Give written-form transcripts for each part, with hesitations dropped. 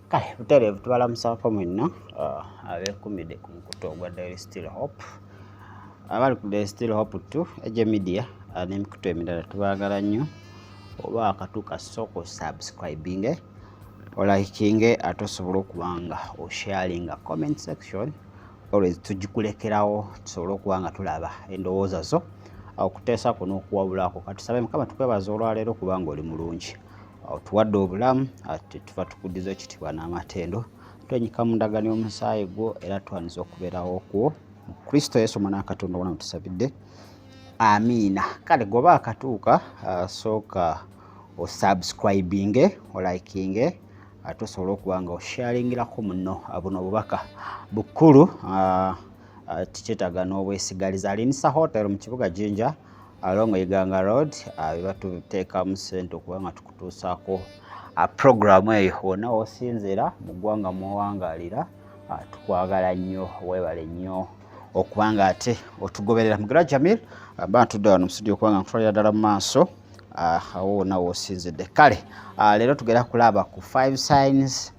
Kale butereevu tubalamusako mwenna abeekumidde ku mukutu ogwa Daily Still Hope. Abali ku Daily Still Hope tu eje media n'emikutu emirala tubaagala nnyo. Oba akatuuka soko subscribing olikinge ate osobola okubanga osharinga comment section always tugikulekerawo tusobole okubanga tulaba endowooza zo okuteesa kuno okuwabulako katusabe Mukama tukwebaza olwaleero kubanga oli mulungi tuwadde obulamu ate tuva tukuddiza ekitibwa n'amatendo twenyika mu ndagaano y'omusaayi gwo era twaniza okubeerawo kwo mu Kristo Yesu Mwana wa Katonda wona tusabidde amiina. Kale goba akatuuka sooka osubscribing olikinge ate osobola okubanga osharingirako munno buno obubaka bukulu tikyetaaga n'obwesigaliza. Alinisa hotel mu kibuga Jinja along Iganga Road batuteekamu ssente okubanga tukutuusaako programu eyo wonna osinzira mu ggwanga mw'owangaalira tukwagala nnyo weebale nnyo okubanga ate otugoberera. Mugira Jamil ntudde wano mu studio okubanga nkutwalira ddala mu maaso awo wonna w'osinzidde. Kale leero tugenda kulaba ku 5 signs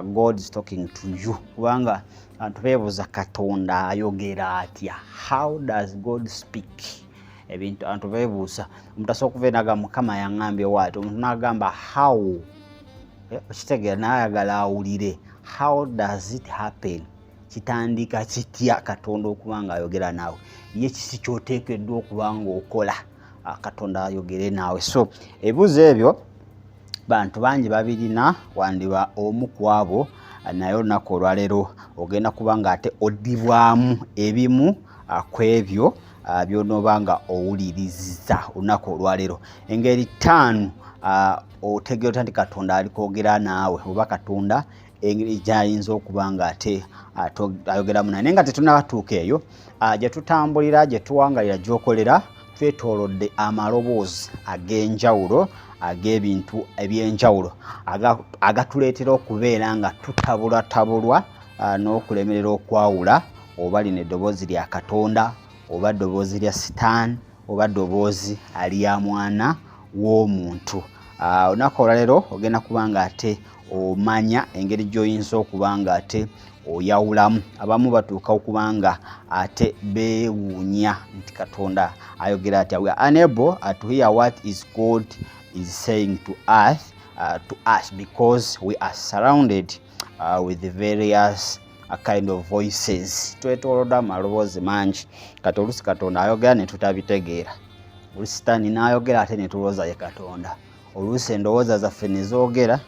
God is talking to you kubanga abantu beebuuza Katonda ayogera atya. How does God speak? Ebintu abantu beebuuza omuntu asobola okuva naga Mukama yaŋŋambye waati omuntu n'agamba how okitegeera n'ayagala awulire how does it happen, kitandika kitya Katonda okubanga ayogera naawe, ye kiki ky'oteekeddwa okubanga okola Katonda ayogere naawe. So ebibuuzo ebyo bantu bangi babirina wandiba omu ku abo naye olunaku olwaleero ogenda kubanga ate oddibwamu ebimu ku ebyo by'onoobanga owuliriza olunaku olwaleero. Engeri 5 otegeera nti Katonda alikwogera naawe oba Katonda engeri gy'ayinza okubanga ate ayogeramu naye nga tetunnabatuuka eyo gye tutambulira gye tuwangalira gy'okolera twetoolodde amaloboozi ag'enjawulo ag'ebintu eby'enjawulo agatuleetera okubeera nga tutabulwatabulwa n'okulemerera okwawula oba lino eddoboozi lya Katonda oba ddoboozi lya Sitaani oba ddoboozi lya mwana w'omuntu. Olunaku olwaleero ogenda kubanga ate omanya engeri gy'oyinza okubanga ate oyawulamu. Abamu batuuka okubanga ate beewuunya nti Katonda ayogera atya. We are unable to hear what is God is saying to us because we are surrounded with various kind of voices. Twetoolodde amaloboozi mangi kati oluusi Katonda ayogera ne tutabitegeera, oluusi Sitaani n'ayogera ate ne tulowooza ye Katonda, oluusi endowooza zaffe ne zoogera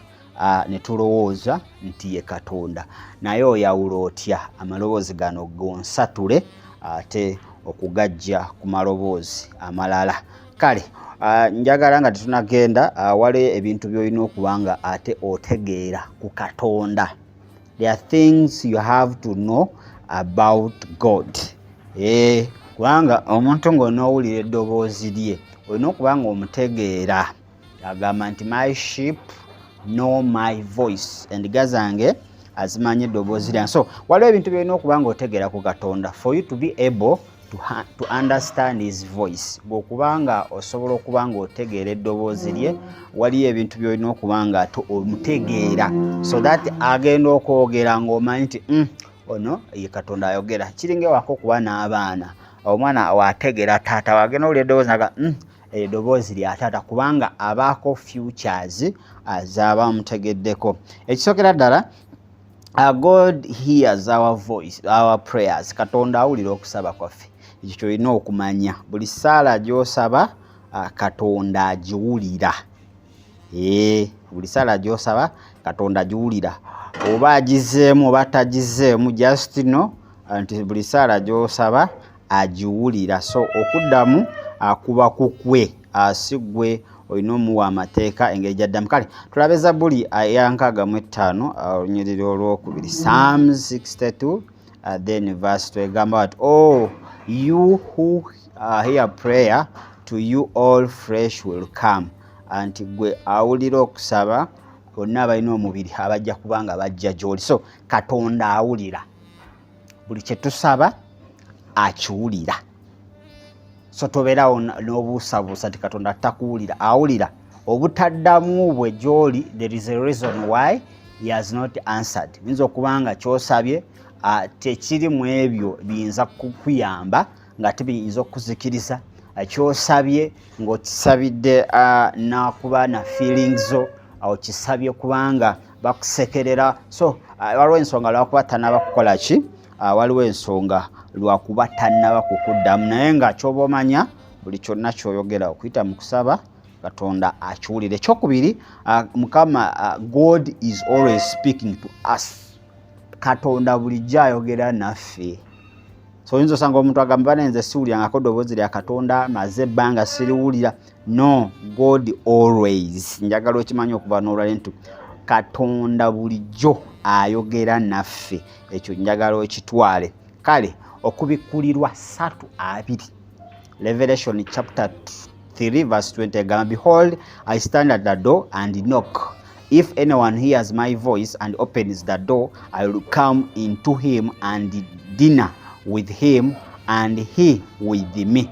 ne tulowooza nti ye Katonda. Naye oyawula otya amaloboozi gano gonsatule ate okugajja ku maloboozi amalala? Kale njagala nga tetunagenda waliwo ebintu by'olina okubanga ate otegeera ku Katonda. There are things you have to know about God. Kubanga omuntu ng'onoowulira eddoboozi lye olina okubanga omutegeera. Agamba nti my sheep know my voice, endiga zange azimanyi eddoboozi lyange. So waliwo ebintu by'olina okubanga otegeera ku Katonda for you to be able to understand his voice. Bw'okubanga osobola okubanga otegeera eddoboozi lye waliyo ebintu by'olina okubanga omutegeera so that agenda okwogera ng'omanyi nti ono ye Katonda ayogera. Kiringa ewaka okuba n'abaana, omwana wategeera taata wagenda owulira eddoboozi naga eddoboozi lya taata kubanga abaako futures z'aba amutegeddeko. Ekisookera ddala God hears our voice, our prayers. Katonda awulira okusaba kwaffe. Ekyo kyolina okumanya. Buli ssaala gy'osaba Katonda agiwulira. Buli ssaala gy'osaba Katonda agiwulira. Oba agizeemu oba tagizeemu, just know nti buli ssaala gy'osaba agiwulira. So okuddamu kuba kukwe, si ggwe olina omuwa amateeka engeri gy'addamu. Kale tulabe Zabbuli ya 65 olunyiriri olwokubiri, Psalms 62 then verse 2 egamba bati oh you who hear prayer, to you all flesh will come. Anti gwe awulira okusaba bonna abalina omubiri abajja kubanga bajja gy'oli. So Katonda awulira buli kye tusaba akiwulira. So tobeerawo n'obuusabuusa nti Katonda takuwulira, awulira. Obutaddamu bwe gy'oli, there is a reason why he has not answered. Minzo kubanga kyosabye tekiri mu ebyo biyinza kukuyamba nga tebiyinza okuzikiriza. Kyosabye ng'okisabidde nakuba na feelings zo awo kisabye kubanga bakusekerera. So waliwo ensonga lwakuba tanaba kukola ki, waliwo ensonga lwakuba tanaba kukuddamu, naye nga kyoba omanya buli kyonna kyoyogera okuyita mu kusaba Katonda akiwulire. Ekyokubiri, Mukama, God is always speaking to us. Katonda bulijjo ayogera naffe. So oyinza osanga omuntu agamba nze siwulirangako ddoboozi lya Katonda maze ebbanga siriwulira. No, God always. Njagala okimanya okuva n'olwali nti Katonda bulijjo ayogera naffe. Ekyo njagala okitwale. Kale okubikkulirwa 3:2. Revelation chapter 3 verse 20 Behold, I stand at the door and knock. If anyone hears my voice and opens the door, I will come into him and dinner with him and he with me.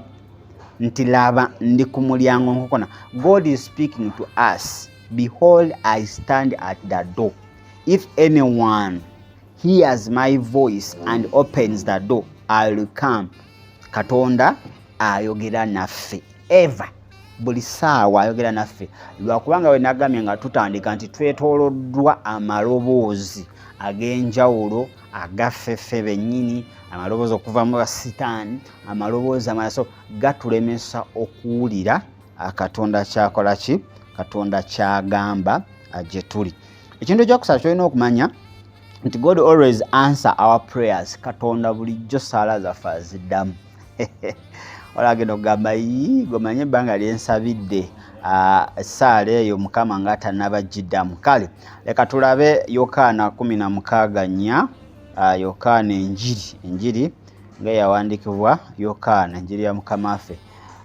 Ntilaba ndi ku mulyango nkokona. God is speaking to us. Behold, I stand at the door. If anyone hears my voice and opens the door, I will come. Katonda ayogera naffe. Ever. Buli saawa ayogera naffe. Lwakubanga we nagamye nga tutandika nti twetooloddwa amaloboozi ag'enjawulo agaffeffe bennyini, amaloboozi okuva mu basitaani, amaloboozi amalaso gatulemesa okuwulira Katonda kyakola ki, Katonda kyagamba gye tuli. Ekintu ekyokusaba kyolina okumanya nti God always answer our prayers. Katonda bulijjo saala zaffe aziddamu. Olagenda okugamba gomanye ebbanga lyensabidde essaala eyo Mukama nga tannabagiddamu. Kale leka tulabe Yokaana 16:4. Yokaana enjiri ng'eyawandiikibwa Yokaana enjiri ya Mukama waffe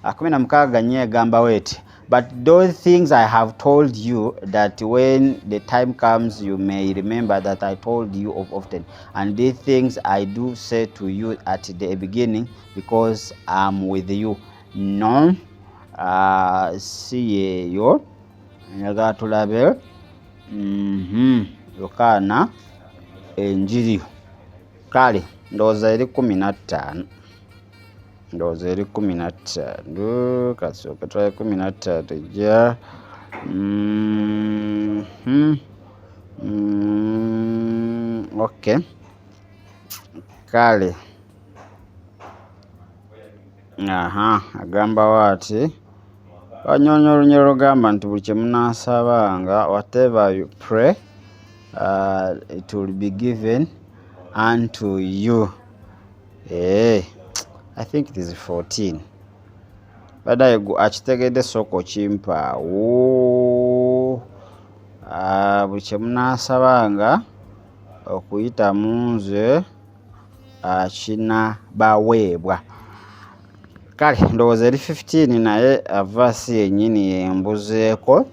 16:4 egamba weti, But those things I have told you, that when the time comes you may remember that I told you of often. And these things I do say to you at the beginning, because I'm with you. No, see yo. Nyaga tulabe. Yokaana enjiri. Kale ndowooza eri 15. Ndowooza eri 15. Kasooka tulabe 13 ja. Okay. Kale. Agamba waati. Wanyonya olunyo lugamba nti buli kye munaasabanga, whatever you pray, it will be given unto you. I think it is 14. Badaye akitegedde soko kimpa. Buli kye munaasabanga okuyita mu nze kinabaweebwa. Kale ndowooza eri 15 naye verse yennyini yembuzeeko,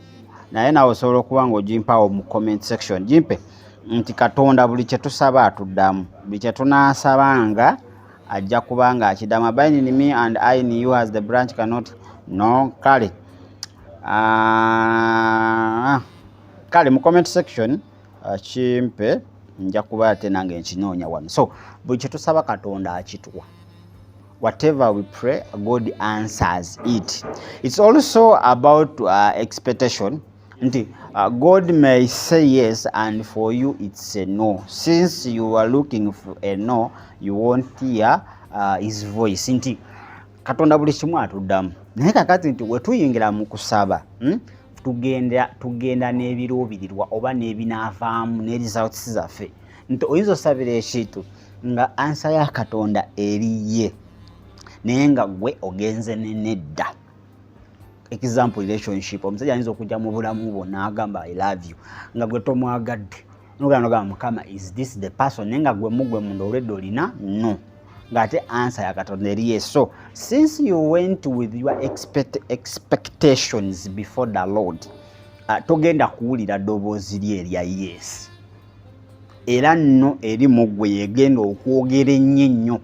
naye nawe osobola okuba ng'ogimpawo mu comment section. Gimpe nti Katonda buli kye tusaba atuddamu, buli kye tunaasabanga ajja kubanga akiddamu. Abide in me and I in you as the branch cannot. No. Kale kale mu comment section kimpe, nja kuba ate nange nkinoonya wano. So buli kye tusaba Katonda akituwa. Whatever we pray, God answers it. It's also about expectation. God may say yes, and for you it's a no. Since you are looking for a no, you won't hear his voice. Katonda buli kimu atuddamu. Naye kakati nti we tuyingira mu kusaba, tugenda n'ebiruubirirwa oba n'ebinaavaamu ne results zaffe. Nti oyinza osabira ekintu nga ansa ya Katonda eriye, naye nga gwe ogenze nedda. Example, relationship. Omusajja ayinza okujja mu bulamu bwo n'agamba I love you, nga gwe tomwagadde. N'ogamba Mukama, is this the person? Naye nga gwe mugwe munda olwedde olina no. Ngate answer ya Katonda eriye. So since you went with your expectations before the Lord, togenda kuwulira ddoboozi lye erya yes. Era nno eri mugwe yegenda okwogera ennyo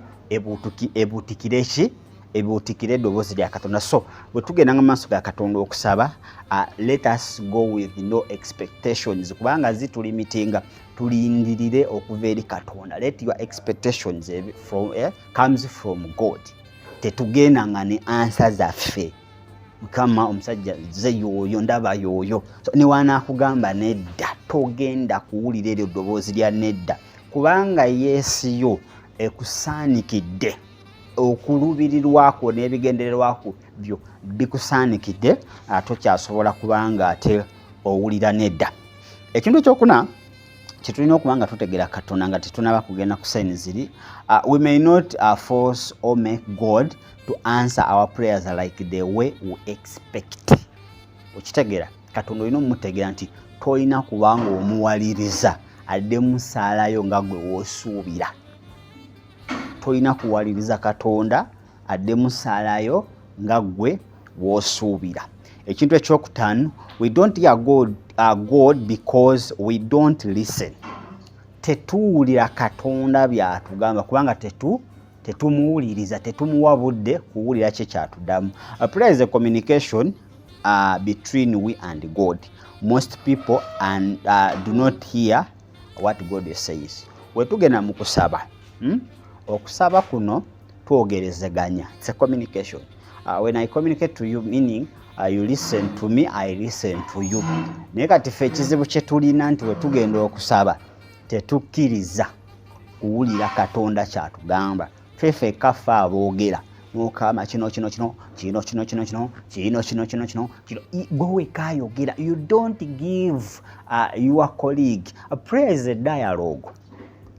ebuutikire ki ebuutikire eddoboozi lya Katonda. So bwe tugenda mu maaso ga Katonda okusaba, let us go with no expectations, kubanga zitulimitinga. Tulindirire okuva eri Katonda. Let your expectations comes from God. Tetugenda nga ne answer zaffe. Mukama omusajja ze yoyo ndaba yoyo. So ne wanaakugamba nedda, togenda kuwulira eryo ddoboozi lya nedda, kubanga Yesu yo ekusaanikidde. Okulubirirwako n'ebigendererwako byo bikusaanikidde, tokyasobola kubanga ate owulira nedda. Ekintu ekyokuna kye tulina okuba nga tutegera Katonda nga tetunaba kugenda ku sayini ziri, we may not force or make God to answer our prayers like the way we expect. Okitegera Katonda olina omutegera nti tolina kubanga omuwaliriza adde musaalayo nga gwe woosuubira. Tolina kuwaliriza Katonda adde musaalayo nga gwe woosuubira. Ekintu ekyokutaano, we don't hear God because we don't listen. Tetuwulira Katonda by'atugamba kubanga tetumuwuliriza, tetumuwa budde kuwulira kye kyatuddamu. Prayer is a communication between we and God. Most people do not hear what God says. We tugenda mu kusaba, okusaba kuno twogerezeganya. It's a communication. When I communicate to you, meaning you listen to me, I listen to you. Naye kati ffe ekizibu kye tulina nti we tugenda okusaba tetukkiriza kuwulira Katonda kyatugamba. Ffe kaffe aboogera mukama kino gwe kayogera. You don't give your colleague. A prayer is a dialogue.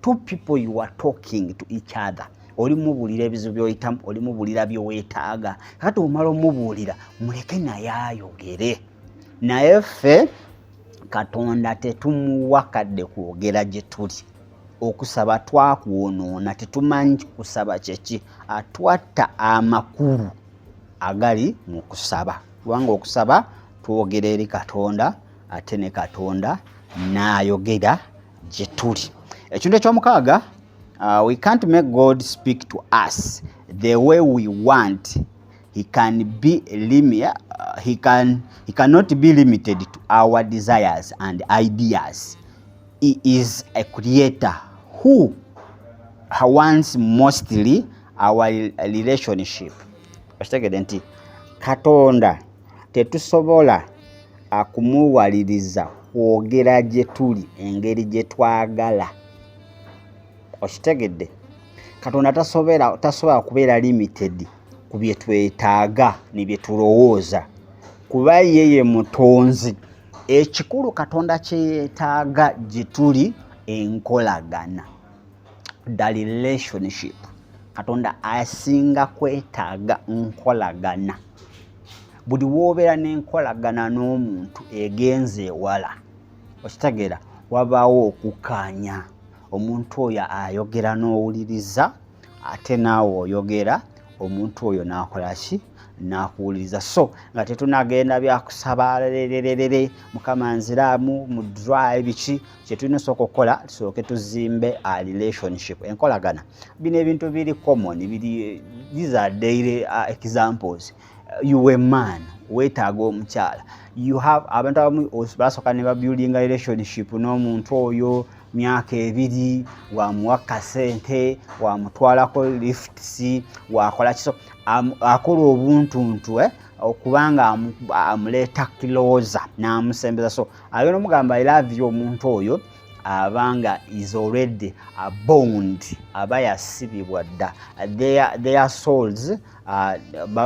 Two people you are talking to each other. Oli mubuulira ebizibu by'oyitamu, oli mubuulira by'oweetaaga. Kati omala omubuulira muleke naye ayogere. Naye ffe Katonda tetumuwa kadde kwogera gye tuli. Okusaba twakwonoona, tetumanyi kusaba kyeki. Twatta amakulu agali mu kusaba. Kubanga okusaba twogera eri Katonda, ate ne Katonda n'ayogera gye tuli. Ekintu eky'omukaaga, we can't make God speak to us the way we want. He cannot be limited to our desires and ideas. He is a creator who wants mostly our relationship. Okitegedde nti Katonda tetusobola kumuwaliriza kwogera gye tuli engeri gye twagala. Okitegedde Katonda tasobola kubeera limited ku bye twetaaga ne bye tulowooza, kuba yeye mutonzi. Ekikulu Katonda kye yeetaaga gye tuli enkolagana, the relationship. Katonda asinga kwetaaga nkolagana. Buli woobeera n'enkolagana n'omuntu egenze ewala, okitegeera wabaawo okukaanya. Omuntu oyo ayogera n'owuliriza, ate naawe oyogera, omuntu oyo n'akola ki? N'akuwuliriza. So nga tetunagenda byakusaba lererere Mukama nziramu mu drive biki, kye tulina osooka okukola tusooke tuzimbe a relationship, enkolagana. Bino ebintu biri common, these are daily examples. You a man, weetaaga omukyala. You have abantu abamu basooka ne babuildinga relationship n'omuntu oyo myaka 2, wamuwa kasente, wamutwalako lifts, wakola kiso, akola obuntuntu okubanga amuleeta closer n'amusembeza. So ayona omugamba I love you omuntu oyo abanga is already a bond, aba yasibibwa dda. Their souls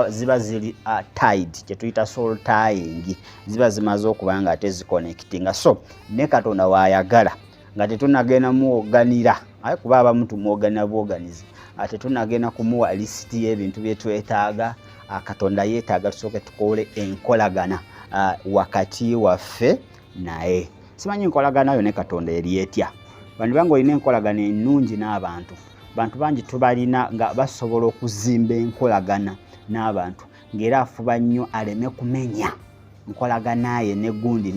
ziba ziri tied, kye tuyita soul tying, ziba zimaze okuba nga ate ziconnectinga. So ne Katonda waayagala nga tetunagenda muoganira, kuba abamu tumuoganira buoganizi, ate tunagenda kumuwa lisiti y'ebintu bye twetaaga. Katonda yeetaaga tusooke tukole enkolagana wakati waffe naye. Simanyi enkolagana yo ne Katonda eri etya. Bantu bange olina enkolagana ennungi n'abantu. Bantu bangi tubalina nga basobola okuzimba enkolagana n'abantu, ng'era afuba nnyo aleme kumenya nkolagana ye negundi.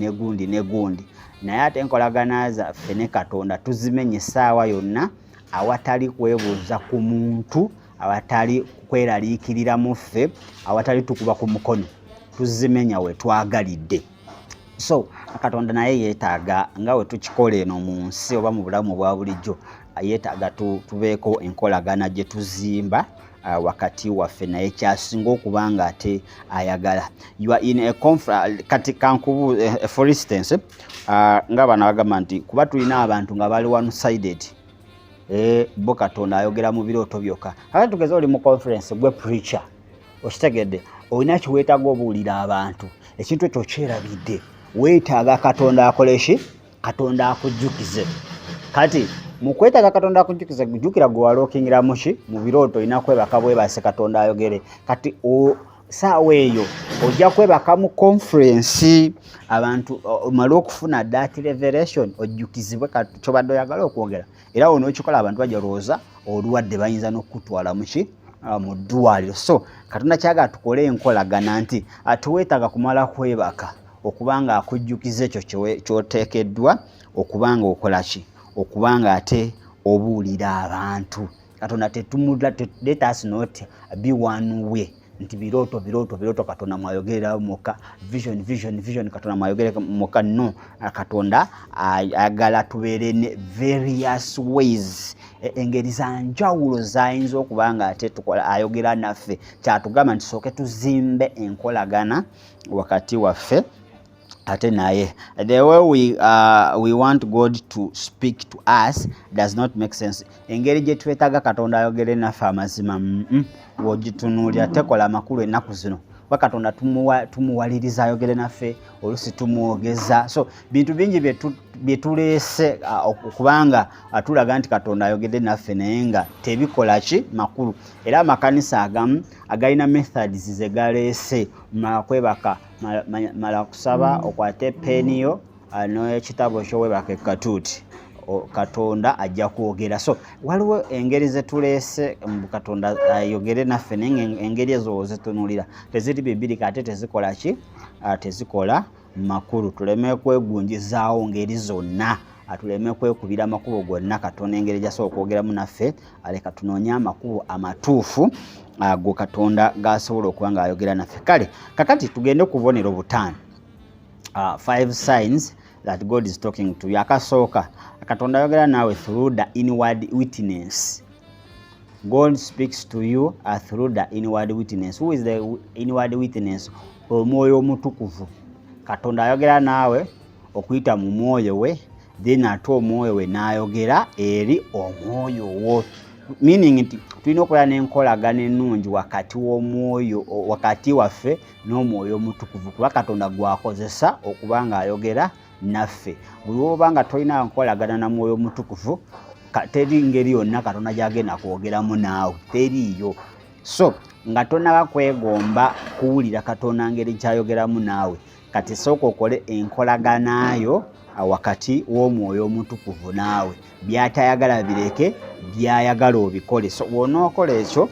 Naye ate enkolagana zaffe ne Katonda tuzimenye essaawa yonna awatali kwebuuza ku muntu awatali kweraliikirira mu ffe, awatali tukuba ku mukono, tuzimenya we twagalidde. So Katonda naye yeetaaga nga we tukikola eno mu nsi oba mu bulamu bwa bulijjo, yeetaaga tubeeko enkolagana gye tuzimba wakati waffe naye kyasinga okuba nga ate ayagala. You are in a kati kankubu for instance nga bano bagamba nti kuba tulina abantu nga bali one sided, bo Katonda ayogera mu birooto byokka. Kakati tugeze oli mu conference gwe preacher, okitegedde, olina kiweetaaga obuulira abantu ekintu ekyo kyerabidde, weetaaga Katonda akoleshi, Katonda akujjukize. Kati mu kwetaaga Katonda akujjukize, jjukira gwe walookingira muki mu birooto, olina kwebaka bwebase Katonda ayogere. Kati saawa eyo ojja kwebaka mu conference, abantu omala okufuna that revelation, ojjukizibwe kyobadde oyagala okwogera. Era onookikola abantu bajja lowooza olwadde bayinza n'okutwala muki mu ddwaliro. So Katonda kyagala tukole enkolagana nti atuweetaaga kumala kwebaka okubanga akujjukiza ekyo kyoteekeddwa okubanga okola ki, okubanga ate obuulira abantu. Katonda let us not be one way nti birooto Katonda mwayogerera muka, vision Katonda mwayogerera muka. No, Katonda ayagala tubeere ne various ways, engeri za njawulo zayinza okubanga ate tukola ayogera naffe. Kyatugamba nti sooke tuzimbe enkolagana wakati waffe ate naye. The way we want God to speak to us does not make sense. Engeri gye twetaaga Katonda ayogere naffe amazima, wogitunuulira tekola amakulu ennaku zino. Katonda tumuwaliriza ayogere naffe, olusi tumwogeza. So bintu bingi bye tuleese okubanga tulaga nti Katonda ayogere naffe naye nga tebikola ki makulu. Era amakanisa agamu agalina methods ze galeese, mala kwebaka, mala kusaba, okwate peniyo n'ekitabo ky'owebaka ekatuuti, Katonda ajja kwogera. So waliwo engeri ze tuleese Katonda ayogere naffe naye engeri ezo zitunuulira teziri bibiri ate tezikola ki, tezikola makulu. Tuleme kwegunjizaawo ngeri zonna, tuleme kwekubira amakubo gonna. Katonda engeri gy'asobola okwogeramu naffe, aleka tunoonye amakubo amatuufu ago Katonda g'asobola okuba ng'ayogera naffe. Kale kakati tugende ku bubonero butaano, 5 signs that God is talking to you. Akasooka, Katonda ayogera naawe through the inward witness. God speaks to you through the inward witness. Who is the inward witness? Omwoyo omutukuvu. Katonda ayogera naawe okuyita mu mwoyo we, then ate omwoyo we n'ayogera eri omwoyo wo. Meaning nti tulina okubeera n'enkolagana ennungi wakati w'omwoyo, wakati waffe n'omwoyo omutukuvu, kuba Katonda gwakozesa okuba ng'ayogera naffe. Buli lw'oba nga tolina nkolagana na mwoyo omutukuvu, teri ngeri yonna Katonda gy'agenda kwogeramu naawe, teriiyo. So nga tonnaba kwegomba kuwulira Katonda ngeri kyayogeramu naawe, kati sooka okole enkolaganayo wakati w'omwoyo omutukuvu naawe. By'atayagala bireke, by'ayagala obikole. So bw'onookola ekyo,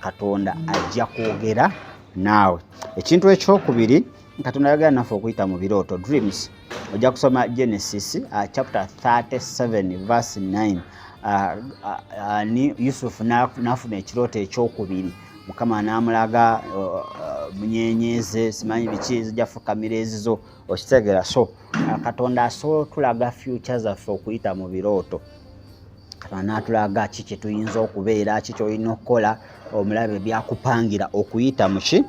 Katonda ajja kwogera naawe. Ekintu ekyokubiri, Katonda ayogera naffe okuyita mu birooto, dreams. Ojja kusoma Genesis chapter 37 verse 9. Yusufu n'afuna ekirooto ekyokubiri. Mukama n'amulaga munyenyeze, simanyi biki zijja fukamira ezizo, okitegeera. So Katonda asobola otulaga future zaffe okuyita mu birooto. Katonda n'atulaga ki kye tuyinza okubeera, ki ky'olina okukola, omulabe byakupangira okuyita mu ki,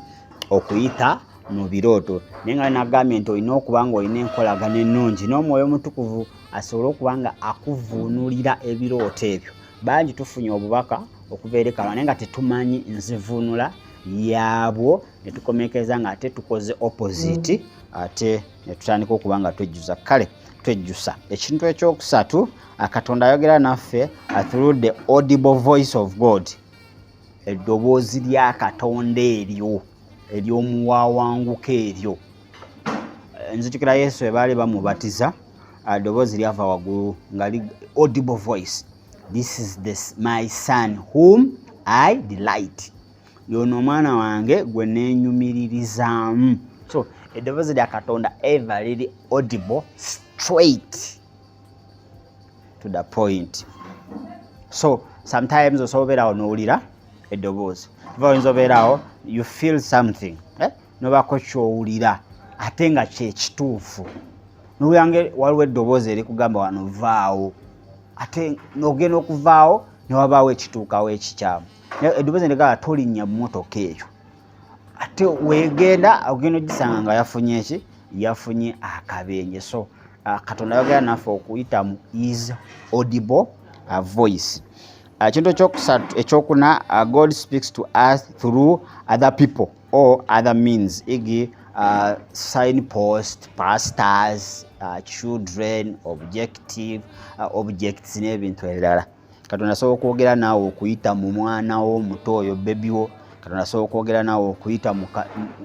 okuyita mu birooto. Naye nga nagambye nti olina okuba ng'olina enkolagana ennungi n'omwoyo omutukuvu asobole okuba nga akuvuunulira ebirooto ebyo. Bangi tufunye obubaka okuva eri Katonda naye nga tetumanyi nzivuunula yaabwo, ne tukomekereza nga ate tukoze opposite, ate ne tutandika okuba nga twejjusa. Kale twejjusa. Ekintu ekyokusatu, Katonda ayogera naffe through the audible voice of God. Eddoboozi lya Katonda eryo ery'omuwawanguka eryo. Nzijukira Yesu bwe baali bamubatiza, eddoboozi lyava waggulu nga audible voice. This is my son whom I delight. Yono omwana wange gwe neenyumiririzaamu. So eddoboozi lya Katonda ever liri audible, straight to the point. So sometimes osobola obeera onowulira eddoboozi oyinza obeerawo you feel something nobaako kyowulira ate nga kyekituufu noyange waliwo eddoboozi erikugamba wano vaawo ate nogenda okuvaawo newabaawo ekituukawo ekikyamu eddoboozi ndigamba tolinnya mmotoka eyo ate wegenda ogenda ogisanga nga yafunye eki yafunye akabenje so Katonda yogera naffe okuyita mu is audible voice. Kintu ekyokuna God speaks to us through other people or other means igi signpost, pastors, children, objects n'ebintu ebirala. Katonda asobola okwogera naawe okuyita mu mwana wo muto oyo bebi wo. Katonda asobola okwogera naawe okuyita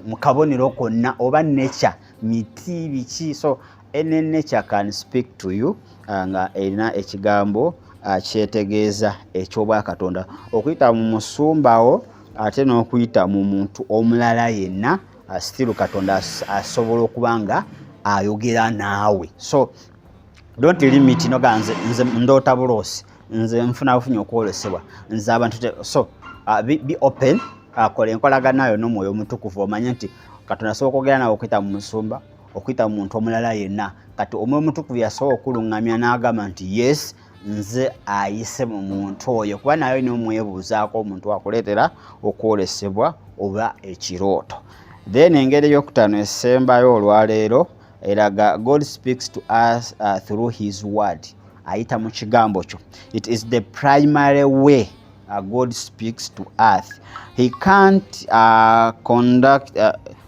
mu kabonero konna oba nature miti biki so any nature can speak to you nga erina ekigambo kyetegeeza ekyobwa Katonda okuyita mu musumbawo ate n'okuyita mu muntu omulala yenna still Katonda asobola okubanga ayogera naawe so don't limit nze ndoota buloosi nze nfuna bufunyi okwolesebwa nze abantu so be open kola enkolagana yo n'omwoyo omutukuvu omanye nti Katonda asobola okwogera naawe okuyita mu musumba okuyita mu muntu omulala yenna kati omwoyo omutukuvu yasobola okuluŋŋamya n'agamba nti yes nze ayise mu muntu oyo kuba nayo n'omwebuuzaako omuntu akuleetera okwolesebwa oba ekirooto. Then engeri ey'okutaano esembayo olwaleero eraga God speaks to us through his word ayita mu kigambo kyo. It is the primary way God speaks to us. He can't conduct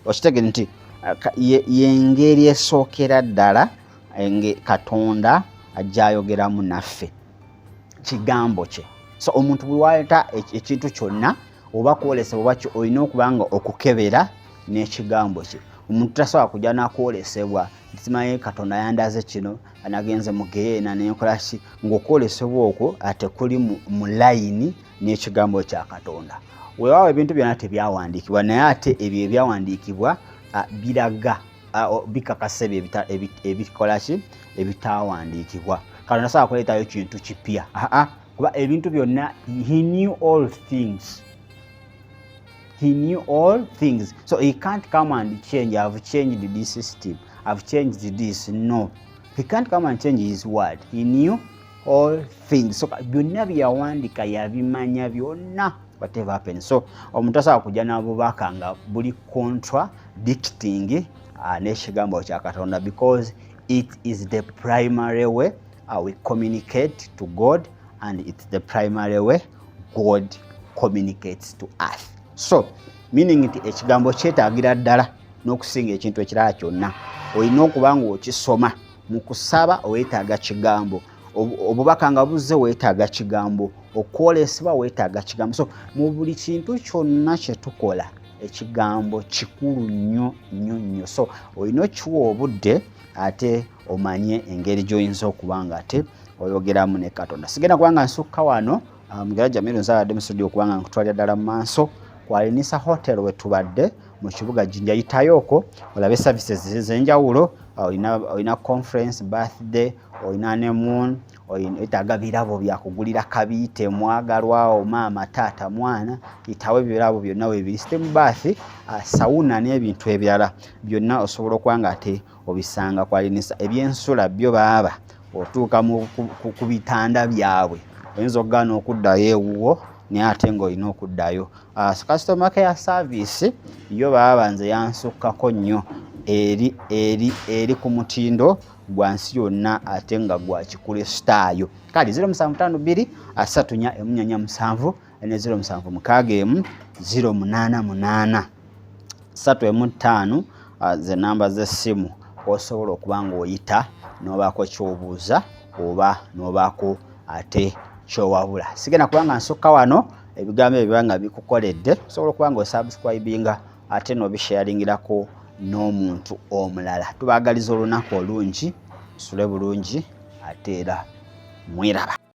okitegere nti yengeri esookera ddala Katonda ajayogeramu naffe kigambo kye so omuntu bwe waleeta ekintu kyonna oba kwolesebwa oba olina okubanga okukebera n'ekigambo kye omuntu tasobola kujja nakwolesebwa ntimanyi Katonda yandaze kino anagenze mu Geena nenkola ki ng'okwolesebwa okwo ate kuli mu layini n'ekigambo kya Katonda weewaawo ebintu byonna tebyawandiikibwa naye ate ebyo ebyawandiikibwa biraga bikakasa ebikola ki ebitawandiikibwa Katonda asobola kuleetayo kintu kipya kuba ebintu byonna he knew all things. He knew all things. So he can't come and change. I've changed this system. I've changed this. No. He can't come and change his word. He knew all things. So byonna byawandika yabimanya byonna whatever happens. So omuntu asobola kujja n'abubaka nga buli contradicting n'ekigambo kya Katonda because it is the primary way we communicate to God and it's the primary way God communicates to us. So meaning nti ekigambo kyetaagira ddala n'okusinga ekintu ekirala kyonna olina okuba nga okisoma mu kusaba weetaaga kigambo obubaka nga buzze weetaaga kigambo okwolesebwa weetaaga kigambo so mu buli kintu kyonna kye tukola ekigambo kikulu nnyo so olina okiwa obudde ate omanye engeri gy'oyinza okuba nga ate oyogeramu ne Katonda. Sigenda kubanga nsukka wano mugera Jamiru nzabadde mu studio okubanga nkutwalira ddala mu maaso kwalinisa hotel we tubadde mu kibuga Jinja yitayoko olabe services ez'enjawulo olina conference birthday olina ne moon oyitaaga birabo byakugulira kabiite mwagalwa omaama taata mwana itawe birabo byonna weebiri system bath sauna n'ebintu ebirala byonna osobola okubanga ate obisanga kwalinisa ebyensula byo baaba otuuka ku bitanda byabwe oyinza okugaana okuddayo ewuwo naye ate ng'olina okuddayo customer care service yo baaba nze yansukkako nnyo eri ku mutindo gwa nsi yonna ate nga gwa kikulesitaayo kale 0752 3447 ne 0761 088 315 ze namba z'essimu osobola okuba ng'oyita n'obaako ky'obuuza oba n'obaako ate kyowabula. Sigenda kubanga nsukka wano ebigambo ebyo nga bikukoledde osobola okuba nga osubscribinga ate n'obisharingirako n'omuntu omulala. Tubaagaliza olunaku olungi tusule bulungi ate era mwiraba.